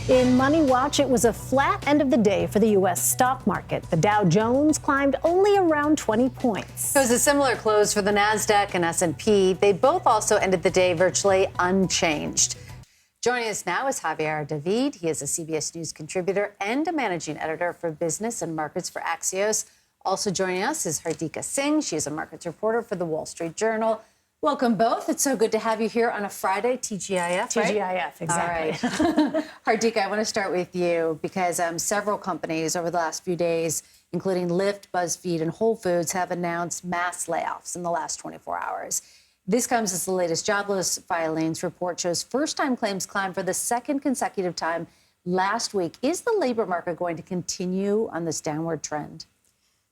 In Money Watch, it was a flat end of the day for the U.S. stock market. The Dow Jones climbed only around 20 points. It was a similar close for the NASDAQ and S&P. They both also ended the day virtually unchanged. Joining us now is Javier David. He is a CBS News contributor and a managing editor for business and markets for Axios. Also joining us is Hardika Singh. She is a markets reporter for the Wall Street Journal. Welcome both. It's so good to have you here on a Friday, TGIF, right? TGIF, exactly. All right. Hardika, I want to start with you because several companies over the last few days, including Lyft, BuzzFeed, and Whole Foods, have announced mass layoffs in the last 24 hours. This comes as the latest jobless filings report shows first-time claims climbed for the second consecutive time last week. Is the labor market going to continue on this downward trend?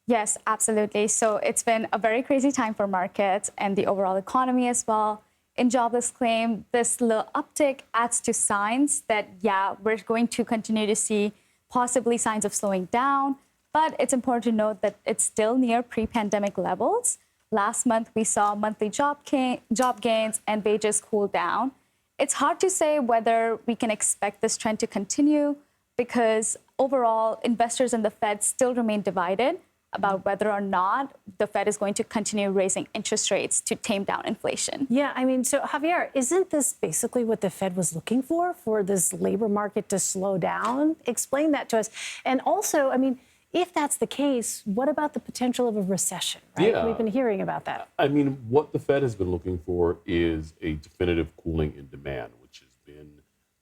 Yes, absolutely. So it's been a very crazy time for markets and the overall economy as well. In jobless claim, this little uptick adds to signs that, yeah, we're going to continue to see possibly signs of slowing down. But it's important to note that it's still near pre-pandemic levels. Last month, we saw monthly job gains and wages cool down. It's hard to say whether we can expect this trend to continue because overall, investors and the Fed still remain divided about whether or not the Fed is going to continue raising interest rates to tame down inflation. Yeah, I mean, so Javier, isn't this basically what the Fed was looking for this labor market to slow down? Explain that to us. And also, I mean, if that's the case, what about the potential of a recession, right? Yeah. We've been hearing about that. I mean, what the Fed has been looking for is a definitive cooling in demand, which has been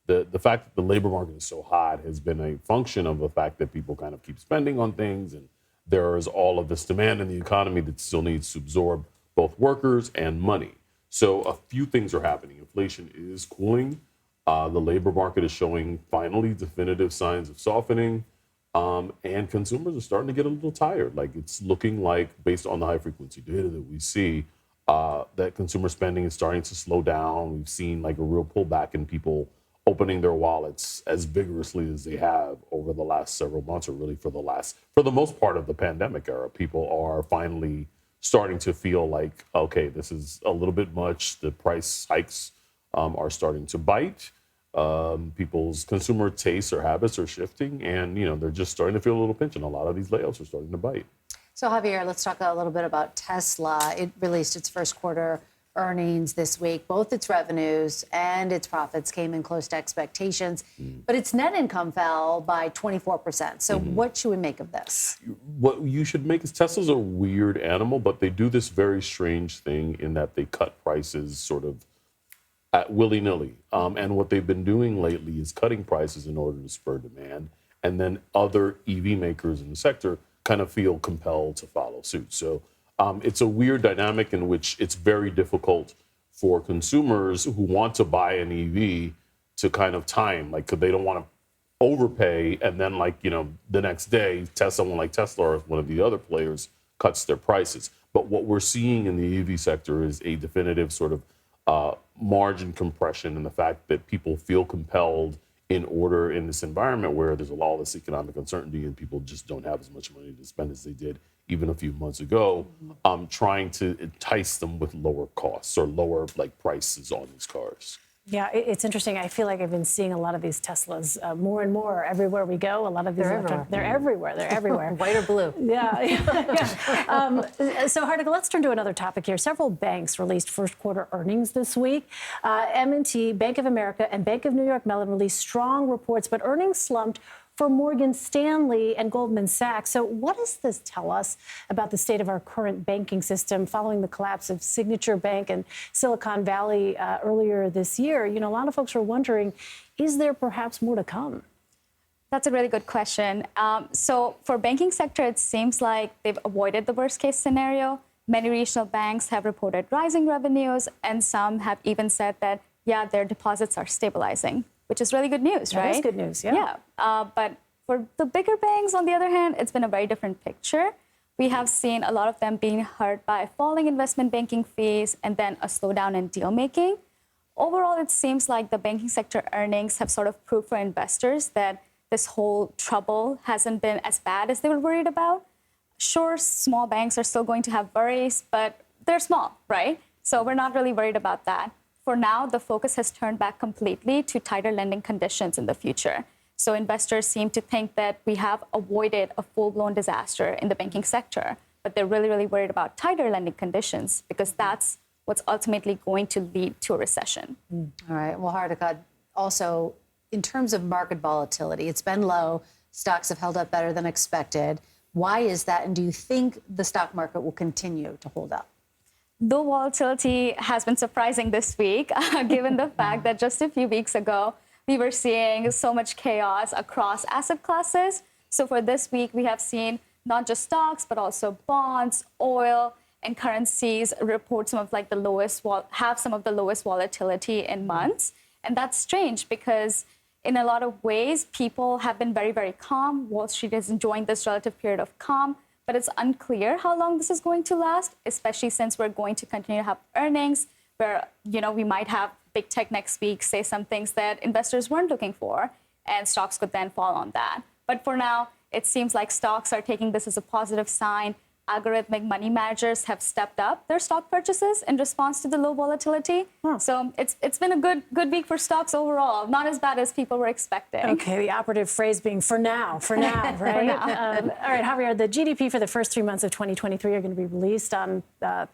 the fact that the labor market is so hot has been a function of the fact that people kind of keep spending on things, and there is all of this demand in the economy that still needs to absorb both workers and money. So a few things are happening. Inflation is cooling. The labor market is showing finally definitive signs of softening. And consumers are starting to get a little tired. Like it's looking like, based on the high frequency data that we see, that consumer spending is starting to slow down. We've seen like a real pullback in people opening their wallets as vigorously as they have over the last several months, or really for the most part of the pandemic era. People are finally starting to feel like, okay, this is a little bit much. The price hikes are starting to bite. People's consumer tastes or habits are shifting, and they're just starting to feel a little pinch, and a lot of these layoffs are starting to bite. So Javier, let's talk a little bit about Tesla. It released its first quarter earnings this week. Both its revenues and its profits came in close to expectations, but its net income fell by 24%. So what should we make of this? What you should make is Tesla's a weird animal, but they do this very strange thing in that they cut prices sort of at willy-nilly. And what they've been doing lately is cutting prices in order to spur demand. And then other EV makers in the sector kind of feel compelled to follow suit. So it's a weird dynamic in which it's very difficult for consumers who want to buy an EV to kind of time, like, 'cause they don't want to overpay. And then the next day, someone like Tesla or one of the other players cuts their prices. But what we're seeing in the EV sector is a definitive sort of margin compression, and the fact that people feel compelled in this environment where there's all this economic uncertainty and people just don't have as much money to spend as they did even a few months ago, trying to entice them with lower costs or lower prices on these cars. Yeah, it's interesting. I feel like I've been seeing a lot of these Teslas more and more everywhere we go. A lot of these they're everywhere. They're everywhere. White or blue. Yeah. So Hardika, let's turn to another topic here. Several banks released first quarter earnings this week. M&T, Bank of America, and Bank of New York Mellon released strong reports, but earnings slumped for Morgan Stanley and Goldman Sachs. So what does this tell us about the state of our current banking system following the collapse of Signature Bank and Silicon Valley earlier this year? A lot of folks are wondering, is there perhaps more to come? That's a really good question. So for banking sector, it seems like they've avoided the worst case scenario. Many regional banks have reported rising revenues, and some have even said that, yeah, their deposits are stabilizing, which is really good news, right? That is good news, yeah. But for the bigger banks, on the other hand, it's been a very different picture. We have seen a lot of them being hurt by falling investment banking fees and then a slowdown in deal making. Overall, it seems like the banking sector earnings have sort of proved for investors that this whole trouble hasn't been as bad as they were worried about. Sure, small banks are still going to have worries, but they're small, right? So we're not really worried about that. For now, the focus has turned back completely to tighter lending conditions in the future. So investors seem to think that we have avoided a full-blown disaster in the banking sector, but they're really, really worried about tighter lending conditions because that's what's ultimately going to lead to a recession. All right. Well, Hardika, also, in terms of market volatility, it's been low. Stocks have held up better than expected. Why is that? And do you think the stock market will continue to hold up? The volatility has been surprising this week, given the fact that just a few weeks ago, we were seeing so much chaos across asset classes. So for this week, we have seen not just stocks, but also bonds, oil, and currencies report some of the lowest volatility in months. And that's strange because in a lot of ways, people have been very, very calm. Wall Street is enjoying this relative period of calm, but it's unclear how long this is going to last, especially since we're going to continue to have earnings where, we might have big tech next week say some things that investors weren't looking for, and stocks could then fall on that. But for now, it seems like stocks are taking this as a positive sign. Algorithmic money managers have stepped up their stock purchases in response to the low volatility. So it's been a good week for stocks overall. Not as bad as people were expecting. Okay, the operative phrase being for now, right? For now. All right, Javier, the GDP for the first 3 months of 2023 are going to be released on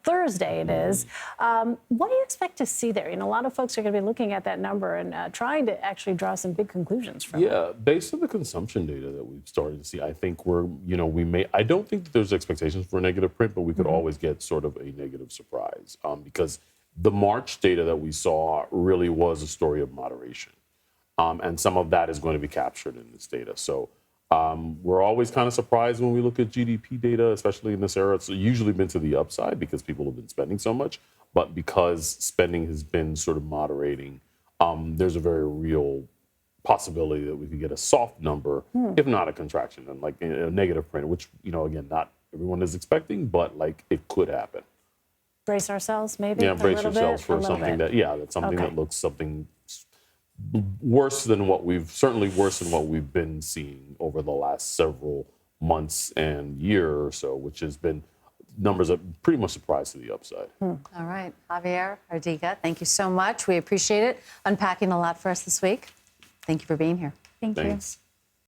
Thursday, it is. What do you expect to see there? A lot of folks are going to be looking at that number and trying to actually draw some big conclusions from it. Yeah, based on the consumption data that we've started to see, I think I don't think that there's expectations for a negative print, but we could always get sort of a negative surprise because the March data that we saw really was a story of moderation. And some of that is going to be captured in this data. So we're always kind of surprised when we look at GDP data, especially in this era. It's usually been to the upside because people have been spending so much. But because spending has been sort of moderating, there's a very real possibility that we could get a soft number, if not a contraction, and a negative print, which, again, not everyone is expecting, but it could happen. Brace ourselves, maybe? Yeah, brace yourselves for something that's something that looks something worse than what we've been seeing over the last several months and year or so, which has been numbers that pretty much surprised to the upside. All right. Javier, Hardika, thank you so much. We appreciate it. Unpacking a lot for us this week. Thank you for being here. Thank you. Thanks.